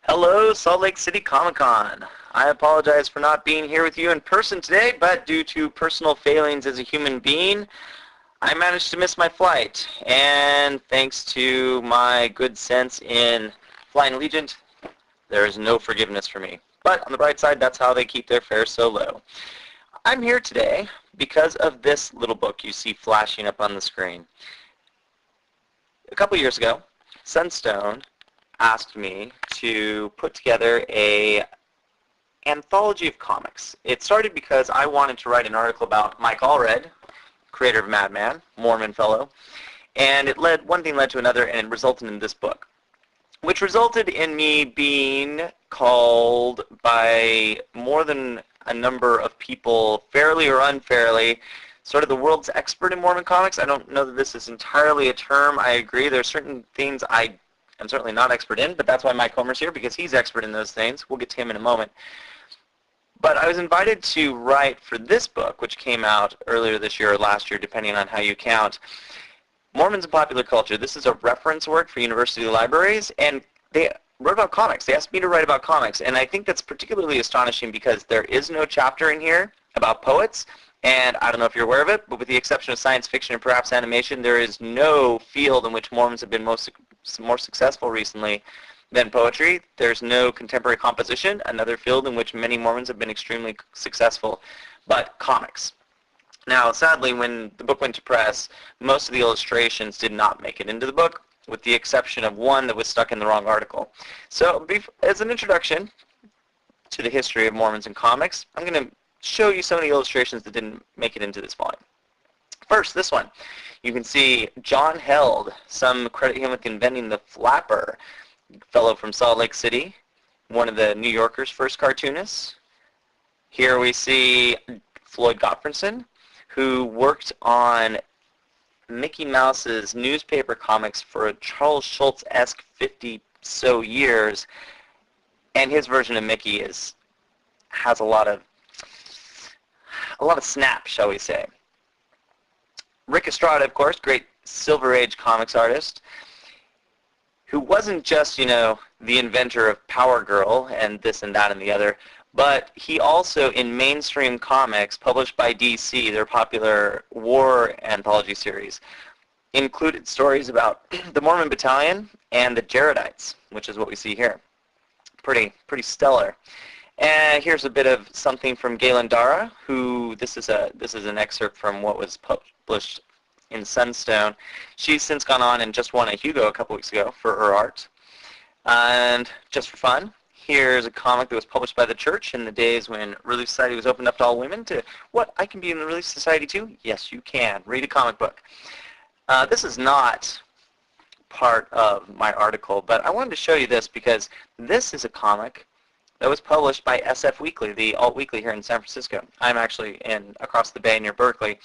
Hello, Salt Lake City Comic-Con. I apologize for not being here with you in person today, but due to personal failings as a human being, I managed to miss my flight. And thanks to my good sense in flying Allegiant, there is no forgiveness for me. But on the bright side, that's how they keep their fares so low. I'm here today because of this little book you see flashing up on the screen. A couple years ago, Sunstone asked me to put together a anthology of comics. It started because I wanted to write an article about Mike Allred, creator of Madman, Mormon fellow, and one thing led to another, and it resulted in this book, which resulted in me being called by more than a number of people, fairly or unfairly, sort of the world's expert in Mormon comics. I don't know that this is entirely a term. I agree. There are certain things I'm certainly not expert in, but that's why Mike Homer's here, because he's expert in those things. We'll get to him in a moment. But I was invited to write for this book, which came out earlier this year or last year, depending on how you count, Mormons and Popular Culture. This is a reference work for university libraries, and they wrote about comics. They asked me to write about comics, and I think that's particularly astonishing because there is no chapter in here about poets, and I don't know if you're aware of it, but with the exception of science fiction and perhaps animation, there is no field in which Mormons have been more successful recently than poetry. There's no contemporary composition, another field in which many Mormons have been extremely successful, but comics. Now, sadly, when the book went to press, most of the illustrations did not make it into the book, with the exception of one that was stuck in the wrong article. So, as an introduction to the history of Mormons and comics, I'm going to show you some of the illustrations that didn't make it into this volume. First, this one. You can see John Held. Some credit him with inventing the flapper. Fellow from Salt Lake City, one of the New Yorker's first cartoonists. Here we see Floyd Gottfredson, who worked on Mickey Mouse's newspaper comics for a Charles Schulz-esque 50-so years, and his version of Mickey has a lot of snap, shall we say. Rick Estrada, of course, great Silver Age comics artist, who wasn't just, the inventor of Power Girl and this and that and the other, but he also, in mainstream comics published by DC, their popular war anthology series, included stories about the Mormon Battalion and the Jaredites, which is what we see here. Pretty stellar. And here's a bit of something from Galen Dara, who this is an excerpt from what was published in Sunstone. She's since gone on and just won a Hugo a couple weeks ago for her art. And just for fun, here's a comic that was published by the church in the days when Relief Society was opened up to all women to, what, I can be in the Relief Society too? Yes, you can. Read a comic book. This is not part of my article, but I wanted to show you this because this is a comic that was published by SF Weekly, the alt weekly here in San Francisco. I'm actually across the bay near Berkeley.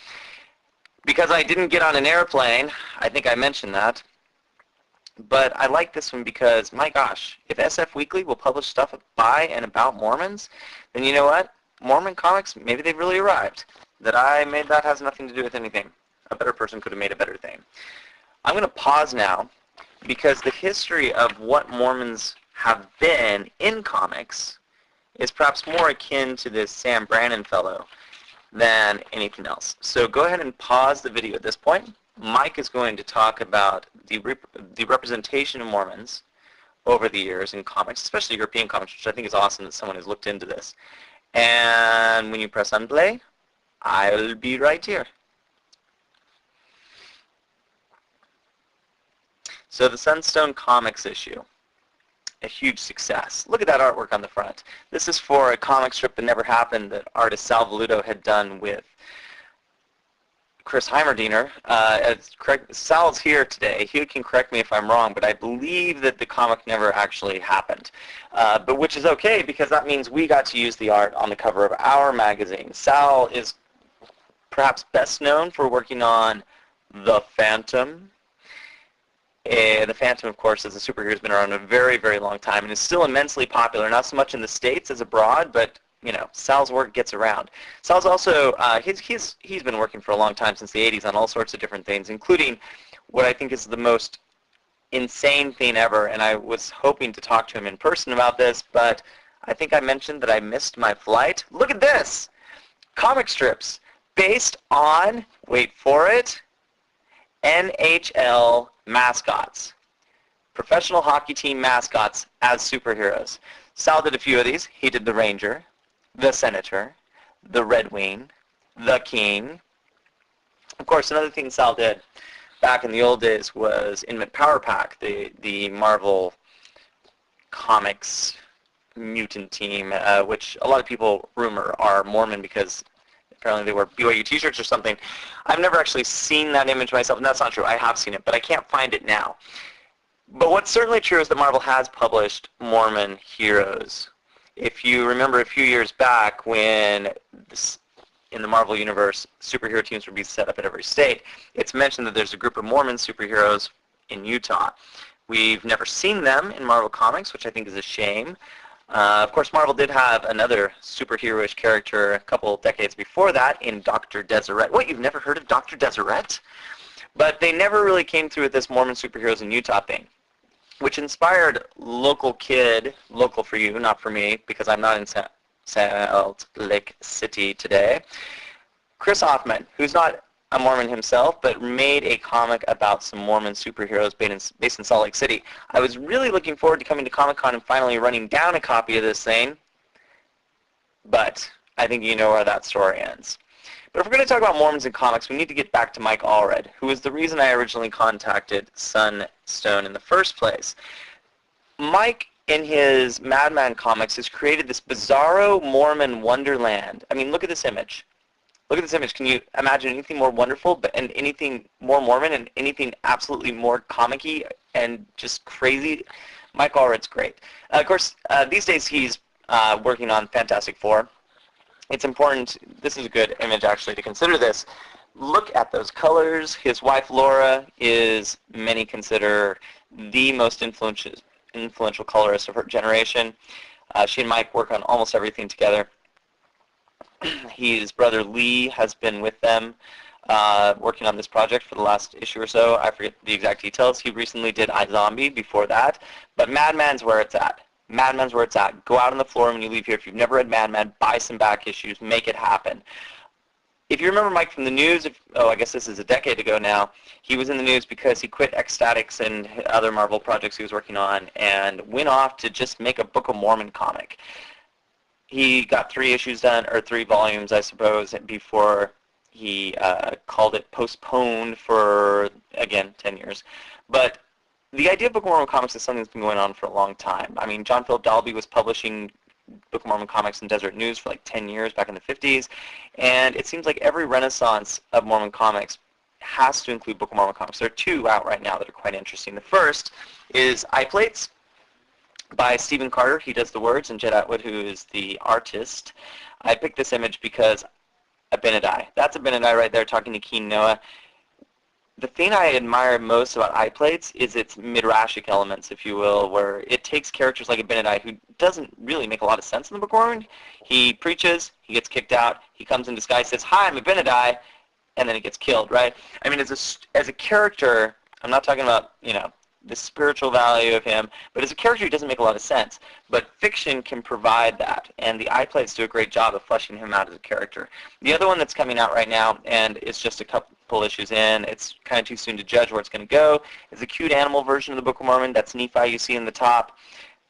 Because I didn't get on an airplane, I think I mentioned that, but I like this one because, my gosh, if SF Weekly will publish stuff by and about Mormons, then you know what? Mormon comics, maybe they've really arrived. That I made that has nothing to do with anything. A better person could have made a better thing. I'm going to pause now because the history of what Mormons have been in comics is perhaps more akin to this Sam Brannon fellow than anything else. So go ahead and pause the video at this point. Mike is going to talk about the representation of Mormons over the years in comics, especially European comics, which I think is awesome that someone has looked into this. And when you press on play, I'll be right here. So the Sunstone Comics issue. A huge success. Look at that artwork on the front. This is for a comic strip that never happened that artist Sal Voluto had done with Chris Heimerdiner. Sal's here today. He can correct me if I'm wrong, but I believe that the comic never actually happened. But which is okay because that means we got to use the art on the cover of our magazine. Sal is perhaps best known for working on The Phantom. The Phantom, of course, as a superhero, has been around a very, very long time and is still immensely popular, not so much in the States as abroad, but, Sal's work gets around. Sal's also, he's been working for a long time, since the 80s, on all sorts of different things, including what I think is the most insane thing ever, and I was hoping to talk to him in person about this, but I think I mentioned that I missed my flight. Look at this! Comic strips based on, wait for it, NHL mascots. Professional hockey team mascots as superheroes. Sal did a few of these. He did the Ranger, the Senator, the Red Wing, the King. Of course, another thing Sal did back in the old days was Inmate Power Pack, the Marvel Comics mutant team, which a lot of people rumor are Mormon because apparently they wear BYU t-shirts or something. I've never actually seen that image myself, and that's not true. I have seen it, but I can't find it now. But what's certainly true is that Marvel has published Mormon heroes. If you remember a few years back when in the Marvel Universe, superhero teams would be set up at every state, it's mentioned that there's a group of Mormon superheroes in Utah. We've never seen them in Marvel Comics, which I think is a shame. Of course, Marvel did have another superhero-ish character a couple decades before that in Dr. Deseret. What, you've never heard of Dr. Deseret? But they never really came through with this Mormon superheroes in Utah thing, which inspired local kid, local for you, not for me, because I'm not in Salt Lake City today, Chris Hoffman, who's not a Mormon himself, but made a comic about some Mormon superheroes based in Salt Lake City. I was really looking forward to coming to Comic-Con and finally running down a copy of this thing, but I think you know where that story ends. But if we're going to talk about Mormons in comics, we need to get back to Mike Allred, who was the reason I originally contacted Sunstone in the first place. Mike, in his Madman comics, has created this bizarro Mormon wonderland. I mean, look at this image. Look at this image. Can you imagine anything more wonderful and anything more Mormon and anything absolutely more comic-y and just crazy? Mike Allred's great. Of course, these days he's working on Fantastic Four. It's important, this is a good image actually to consider this. Look at those colors. His wife Laura is, many consider, the most influential colorist of her generation. She and Mike work on almost everything together. His brother Lee has been with them working on this project for the last issue or so. I forget the exact details. He recently did iZombie before that. But Madman's where it's at. Madman's where it's at. Go out on the floor when you leave here. If you've never read Madman, buy some back issues. Make it happen. If you remember Mike from the news, I guess this is a decade ago now, he was in the news because he quit Ecstatics and other Marvel projects he was working on and went off to just make a Book of Mormon comic. He got 3 issues done, or 3 volumes, I suppose, before he called it postponed for, again, 10 years. But the idea of Book of Mormon comics is something that's been going on for a long time. I mean, John Philip Dalby was publishing Book of Mormon comics in Desert News for like 10 years back in the 50s, and it seems like every renaissance of Mormon comics has to include Book of Mormon comics. There are 2 out right now that are quite interesting. The first is Eye Plates by Stephen Carter. He does the words, and Jed Atwood, who is the artist. I picked this image because Abinadi. That's Abinadi right there talking to Keen Noah. The thing I admire most about Eye Plates is its midrashic elements, if you will, where it takes characters like Abinadi, who doesn't really make a lot of sense in the Book of Mormon. He preaches, he gets kicked out, he comes in disguise, says, "Hi, I'm Abinadi," and then he gets killed, right? I mean, as a character, I'm not talking about, the spiritual value of him, but as a character he doesn't make a lot of sense. But fiction can provide that, and the Eye Plates do a great job of fleshing him out as a character. The other one that's coming out right now, and it's just a couple issues in, it's kind of too soon to judge where it's going to go, is a cute animal version of the Book of Mormon. That's Nephi you see in the top.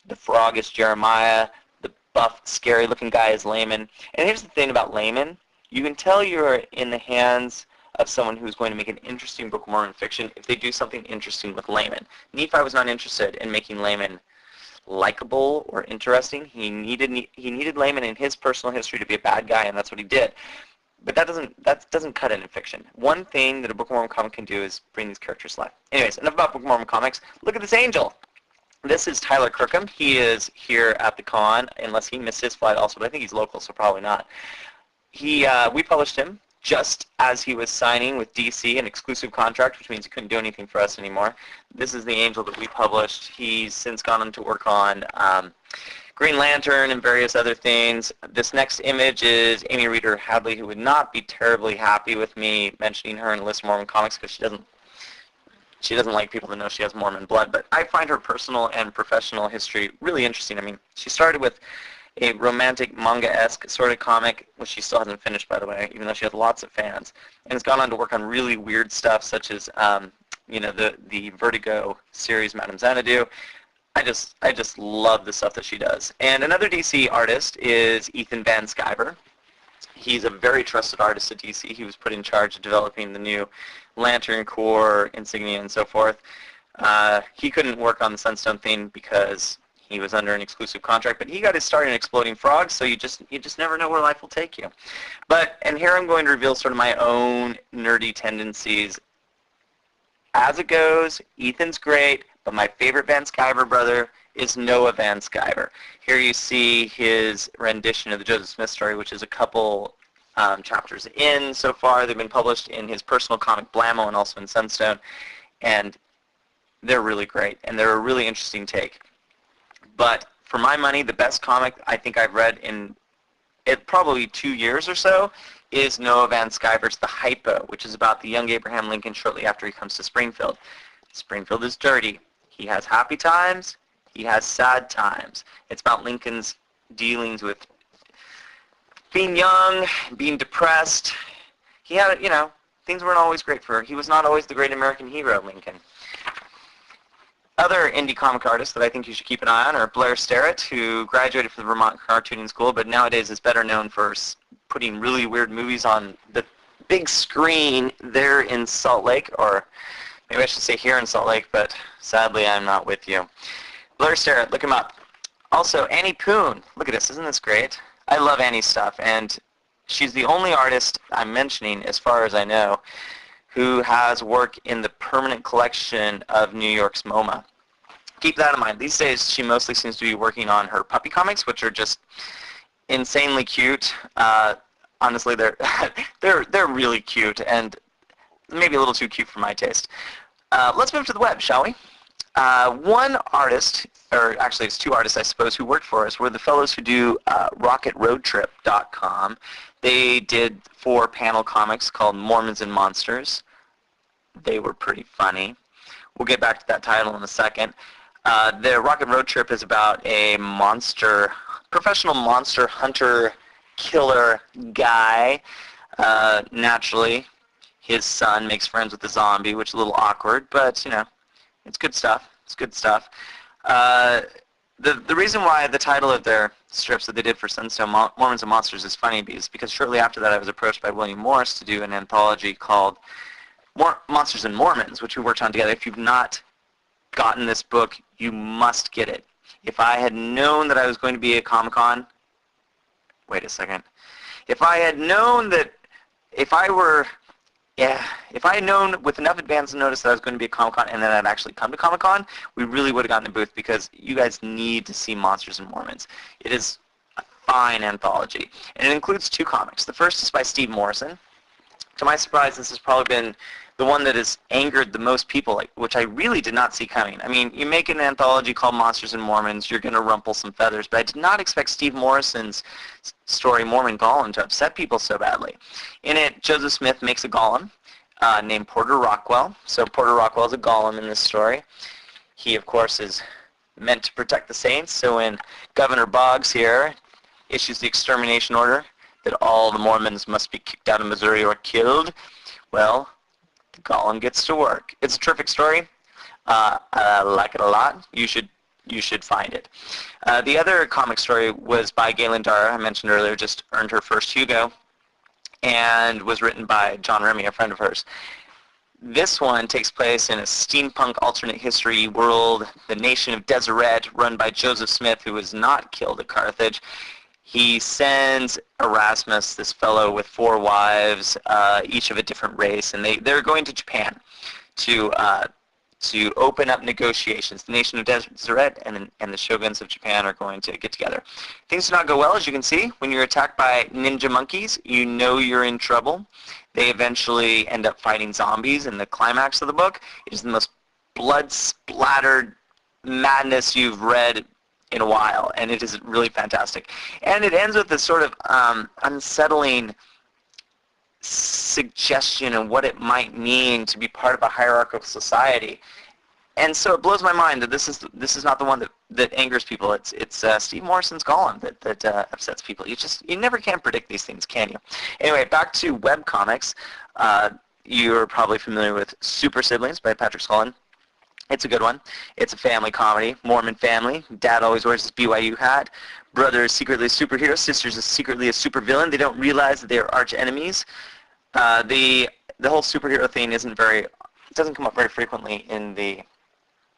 The frog is Jeremiah. The buff, scary-looking guy is Laman. And here's the thing about Laman. You can tell you're in the hands of someone who's going to make an interesting Book of Mormon fiction if they do something interesting with Laman. Nephi was not interested in making Laman likable or interesting. He needed Laman in his personal history to be a bad guy, and that's what he did. But that doesn't cut it in fiction. One thing that a Book of Mormon comic can do is bring these characters to life. Anyways, enough about Book of Mormon comics. Look at this angel. This is Tyler Kirkham. He is here at the con, unless he missed his flight also, but I think he's local, so probably not. We published him just as he was signing with DC an exclusive contract, which means he couldn't do anything for us anymore. This is the angel that we published. He's since gone on to work on Green Lantern and various other things. This next image is Amy Reeder Hadley, who would not be terribly happy with me mentioning her in the list of Mormon comics because she doesn't she doesn't like people to know she has Mormon blood, but I find her personal and professional history really interesting. I mean, she started with a romantic manga-esque sort of comic, which she still hasn't finished, by the way, even though she has lots of fans, and has gone on to work on really weird stuff, such as the Vertigo series, Madame Xanadu. I just love the stuff that she does. And another DC artist is Ethan Van Sciver. He's a very trusted artist at DC. He was put in charge of developing the new Lantern Corps insignia and so forth. He couldn't work on the Sunstone thing because he was under an exclusive contract, but he got his start in Exploding Frogs, so you just never know where life will take you. And here I'm going to reveal sort of my own nerdy tendencies. As it goes, Ethan's great, but my favorite Van Sciver brother is Noah Van Sciver. Here you see his rendition of the Joseph Smith story, which is a couple chapters in so far. They've been published in his personal comic Blammo and also in Sunstone, and they're really great, and they're a really interesting take. But for my money, the best comic I think I've read in probably 2 years or so is Noah Van Sciver's The Hypo, which is about the young Abraham Lincoln shortly after he comes to Springfield. Springfield is dirty. He has happy times. He has sad times. It's about Lincoln's dealings with being young, being depressed. He had, things weren't always great for her. He was not always the great American hero, Lincoln. Other indie comic artists that I think you should keep an eye on are Blair Starrett, who graduated from the Vermont Cartooning School, but nowadays is better known for putting really weird movies on the big screen there in Salt Lake, or maybe I should say here in Salt Lake, but sadly I'm not with you. Blair Starrett, look him up. Also, Annie Poon. Look at this. Isn't this great? I love Annie's stuff, and she's the only artist I'm mentioning, as far as I know, who has work in the permanent collection of New York's MoMA. Keep that in mind. These days, she mostly seems to be working on her puppy comics, which are just insanely cute. Honestly, they're they're really cute, and maybe a little too cute for my taste. Let's move to the web, shall we? One artist, or actually it's two artists, I suppose, who worked for us were the fellows who do RocketRoadTrip.com. They did 4 panel comics called Mormons and Monsters. They were pretty funny. We'll get back to that title in a second. The Rocket Road Trip is about a professional monster hunter killer guy. Naturally, his son makes friends with the zombie, which is a little awkward, but, it's good stuff. It's good stuff. The reason why the title of their strips that they did for Sunstone, Mormons and Monsters, is funny is because shortly after that I was approached by William Morris to do an anthology called Monsters and Mormons, which we worked on together. If you've not gotten this book, you must get it. If I had known that I was going to be at Comic-Con, wait a second. If I had known with enough advance notice that I was going to be at Comic-Con and then I'd actually come to Comic-Con, we really would have gotten a booth, because you guys need to see Monsters and Mormons. It is a fine anthology. And it includes 2 comics. The first is by Steve Morrison. To my surprise, this has probably been the one that has angered the most people, which I really did not see coming. I mean, you make an anthology called Monsters and Mormons, you're going to rumple some feathers, but I did not expect Steve Morrison's story, Mormon Golem, to upset people so badly. In it, Joseph Smith makes a golem named Porter Rockwell. So Porter Rockwell is a golem in this story. He, of course, is meant to protect the saints, so when Governor Boggs here issues the extermination order that all the Mormons must be kicked out of Missouri or killed, well, the golem gets to work. It's a terrific story. I like it a lot. You should find it. The other comic story was by Galen Dara, I mentioned earlier, just earned her first Hugo, and was written by John Remy, a friend of hers. This one takes place in a steampunk alternate history world, the nation of Deseret, run by Joseph Smith, who was not killed at Carthage. He sends Erasmus, this fellow with 4 wives, each of a different race, and they're going to Japan to open up negotiations. The nation of Deseret and the shoguns of Japan are going to get together. Things do not go well, as you can see. When you're attacked by ninja monkeys, you know you're in trouble. They eventually end up fighting zombies in the climax of the book. It is the most blood-splattered madness you've read in a while, and it is really fantastic. And it ends with this sort of unsettling suggestion of what it might mean to be part of a hierarchical society. And so it blows my mind that this is not the one that angers people. It's Steve Morrison's Gollum that upsets people. You never can predict these things, can you? Anyway, back to webcomics. You're probably familiar with SuperSiblings by Patrick Scullin. It's a good one. It's a family comedy, Mormon family. Dad always wears his BYU hat. Brother is secretly a superhero. Sister is secretly a supervillain. They don't realize that they are arch enemies. The whole superhero thing doesn't come up very frequently in the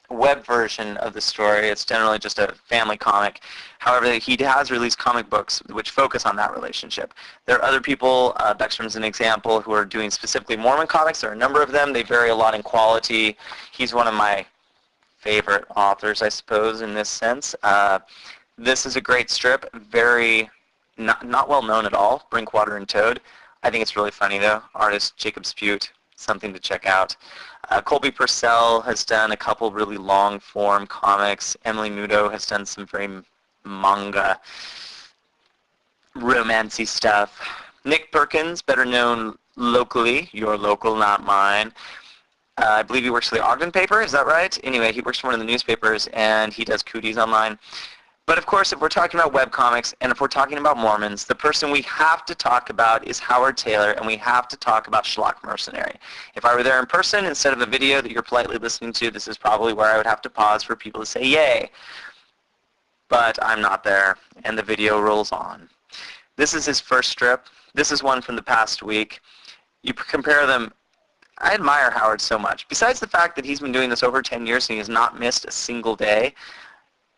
web version of the story. It's generally just a family comic. However, he has released comic books which focus on that relationship. There are other people, Beckstrom's an example, who are doing specifically Mormon comics. There are a number of them. They vary a lot in quality. He's one of my favorite authors, I suppose, in this sense. This is a great strip, very not well known at all, Brinkwater and Toad. I think it's really funny though. Artist Jacob Spute, something to check out. Colby Purcell has done a couple really long-form comics. Emily Muto has done some very manga, romancy stuff. Nick Perkins, better known locally, your local, not mine. I believe he works for the Ogden paper, is that right? Anyway, he works for one of the newspapers, and he does cooties online. But of course, if we're talking about webcomics, and if we're talking about Mormons, the person we have to talk about is Howard Taylor, and we have to talk about Schlock Mercenary. If I were there in person, instead of a video that you're politely listening to, this is probably where I would have to pause for people to say, yay. But I'm not there, and the video rolls on. This is his first strip. This is one from the past week. You compare them. I admire Howard so much. Besides the fact that he's been doing this over 10 years and he has not missed a single day,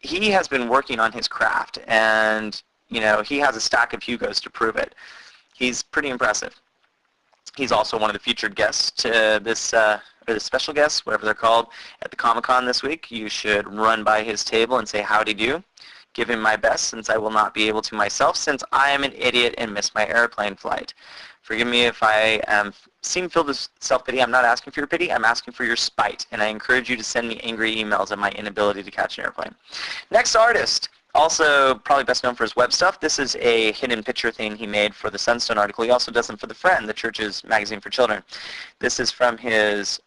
he has been working on his craft, and he has a stack of Hugos to prove it. He's pretty impressive. He's also one of the featured guests to this, or the special guests, whatever they're called, at the Comic-Con this week. You should run by his table and say howdy do. Give him my best, since I will not be able to myself, since I am an idiot and missed my airplane flight. Forgive me if I seem filled with self-pity. I'm not asking for your pity. I'm asking for your spite. And I encourage you to send me angry emails at my inability to catch an airplane. Next artist, also probably best known for his web stuff. This is a hidden picture thing he made for the Sunstone article. He also does them for The Friend, the church's magazine for children. This is from his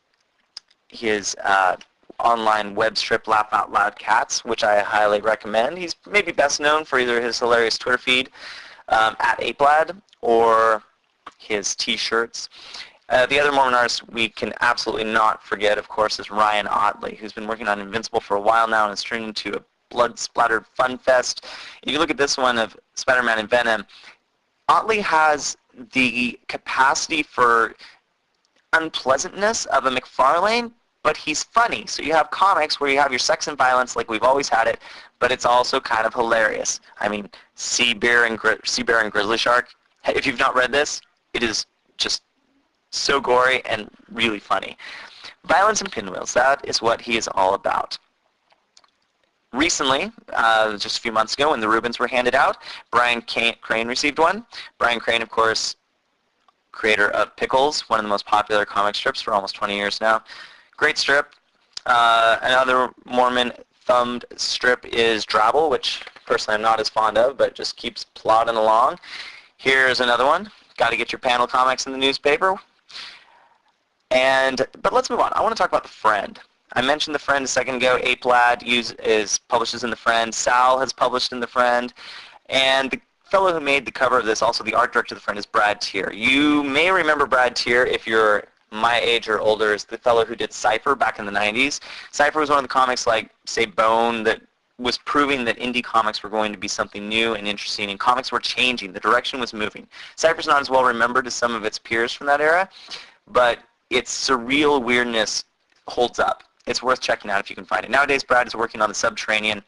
online web strip, Laugh Out Loud Cats, which I highly recommend. He's maybe best known for either his hilarious Twitter feed, at APLAD, or his t-shirts. The other Mormon artist we can absolutely not forget, of course, is Ryan Ottley, who's been working on Invincible for a while now and has turned into a blood-splattered fun fest. If you look at this one of Spider-Man and Venom, Ottley has the capacity for unpleasantness of a McFarlane, but he's funny. So you have comics where you have your sex and violence like we've always had it, but it's also kind of hilarious. I mean, Sea Bear and Grizzly Shark, if you've not read this, it is just so gory and really funny. Violence and pinwheels, that is what he is all about. Recently, just a few months ago when the Rubens were handed out, Brian Crane received one. Brian Crane, of course, creator of Pickles, one of the most popular comic strips for almost 20 years now. Great strip. Another Mormon thumbed strip is Drabble, which personally I'm not as fond of, but just keeps plodding along. Here's another one. Got to get your panel comics in the newspaper. But let's move on. I want to talk about The Friend. I mentioned The Friend a second ago. APLAD publishes in The Friend. Sal has published in The Friend. And the fellow who made the cover of this, also the art director of The Friend, is Brad Tier. You may remember Brad Tier if you're my age or older, is the fellow who did Cypher back in the 90s. Cypher was one of the comics like, say, Bone, that was proving that indie comics were going to be something new and interesting, and comics were changing. The direction was moving. Cypher's not as well remembered as some of its peers from that era, but its surreal weirdness holds up. It's worth checking out if you can find it. Nowadays, Brad is working on the Subterranean,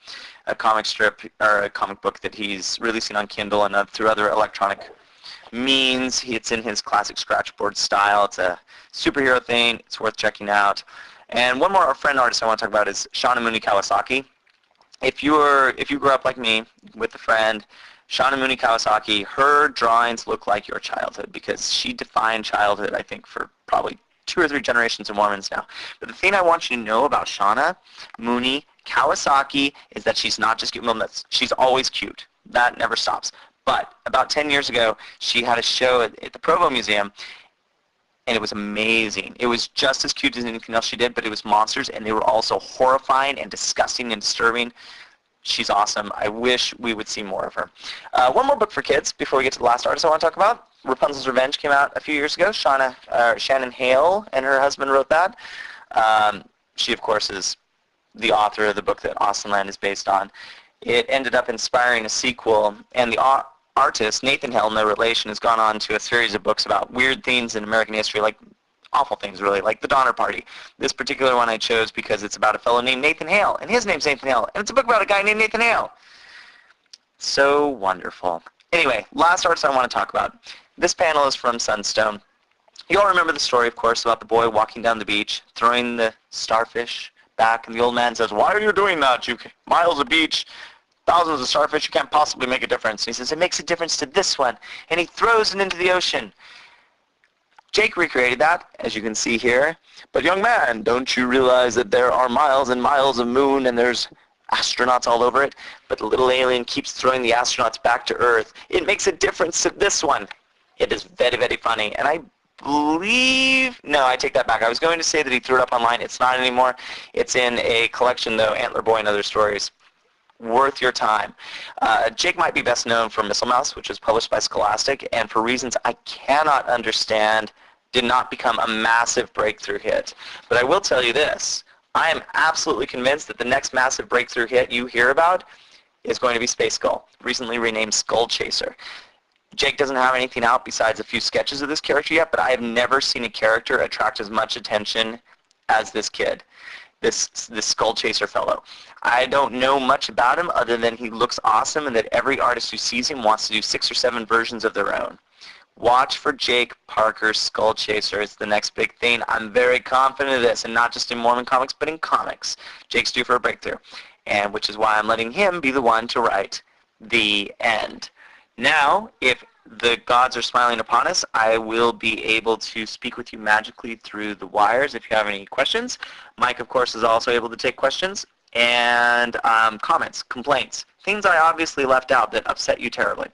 a comic strip, or a comic book that he's releasing on Kindle and through other electronic means. It's in his classic scratchboard style. It's a superhero thing. It's worth checking out. And one more friend artist I want to talk about is Shawnamuni Kawasaki. If you grew up like me with a friend, Shawnamuni Kawasaki, her drawings look like your childhood because she defined childhood, I think, for probably 2 or 3 generations of Mormons now. But the thing I want you to know about Shawnamuni Kawasaki is that she's not just cute. She's always cute. That never stops. But about 10 years ago, she had a show at the Provo Museum, and it was amazing. It was just as cute as anything else she did, but it was monsters, and they were also horrifying and disgusting and disturbing. She's awesome. I wish we would see more of her. One more book for kids before we get to the last artist I want to talk about. Rapunzel's Revenge came out a few years ago. Shannon Hale and her husband wrote that. She, of course, is the author of the book that Austin Land is based on. It ended up inspiring a sequel, and the artist, Nathan Hale, no relation, has gone on to a series of books about weird things in American history, like awful things, really, like the Donner Party. This particular one I chose because it's about a fellow named Nathan Hale, and his name's Nathan Hale, and it's a book about a guy named Nathan Hale. So wonderful. Anyway, last artist I want to talk about. This panel is from Sunstone. You all remember the story, of course, about the boy walking down the beach, throwing the starfish back, and the old man says, "Why are you doing that? You miles of beach, thousands of starfish, you can't possibly make a difference." And he says, "It makes a difference to this one," and he throws it into the ocean. Jake recreated that, as you can see here. "But young man, don't you realize that there are miles and miles of moon and there's astronauts all over it?" But the little alien keeps throwing the astronauts back to Earth. "It makes a difference to this one." It is very, very funny. And I believe, no, I take that back. I was going to say that he threw it up online. It's not anymore. It's in a collection, though, Antler Boy and Other Stories. Worth your time. Jake might be best known for Missile Mouse, which was published by Scholastic, and for reasons I cannot understand, did not become a massive breakthrough hit. But I will tell you this. I am absolutely convinced that the next massive breakthrough hit you hear about is going to be Space Skull, recently renamed Skull Chaser. Jake doesn't have anything out besides a few sketches of this character yet, but I have never seen a character attract as much attention as this kid, this Skull Chaser fellow. I don't know much about him other than he looks awesome and that every artist who sees him wants to do 6 or 7 versions of their own. Watch for Jake Parker's Skull Chaser. It's the next big thing. I'm very confident of this, and not just in Mormon comics, but in comics. Jake's due for a breakthrough, and which is why I'm letting him be the one to write the end. Now, if the gods are smiling upon us, I will be able to speak with you magically through the wires if you have any questions. Mike, of course, is also able to take questions and comments, complaints, things I obviously left out that upset you terribly.